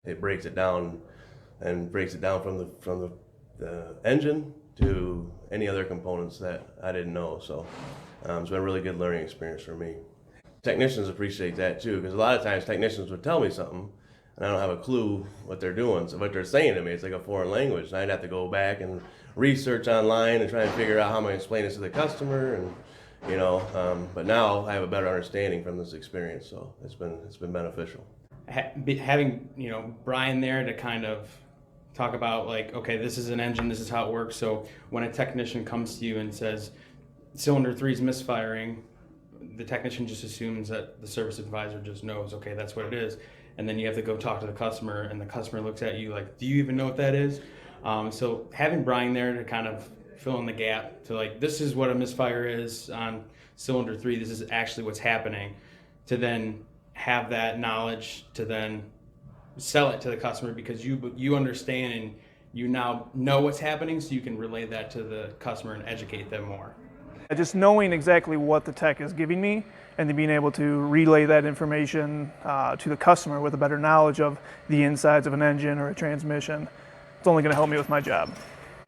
It breaks it down and breaks it down the engine to any other components that I didn't know. So it's been a really good learning experience for me. Technicians appreciate that too, because a lot of times technicians would tell me something and I don't have a clue what they're doing. So what they're saying to me, it's like a foreign language. And I'd have to go back and research online and try and figure out how I'm going to explain this to the customer. And but now I have a better understanding from this experience. So it's been beneficial. Having Brian there to kind of talk about, like, okay, this is an engine, this is how it works. So when a technician comes to you and says cylinder 3 is misfiring, the technician just assumes that the service advisor just knows, okay, that's what it is. And then you have to go talk to the customer, and the customer looks at you like, do you even know what that is? So having Brian there to kind of fill in the gap to, like, this is what a misfire is on cylinder 3, this is actually what's happening, to then have that knowledge to then sell it to the customer, because you understand and you now know what's happening, so you can relay that to the customer and educate them more. Just knowing exactly what the tech is giving me and then being able to relay that information to the customer with a better knowledge of the insides of an engine or a transmission, it's only going to help me with my job.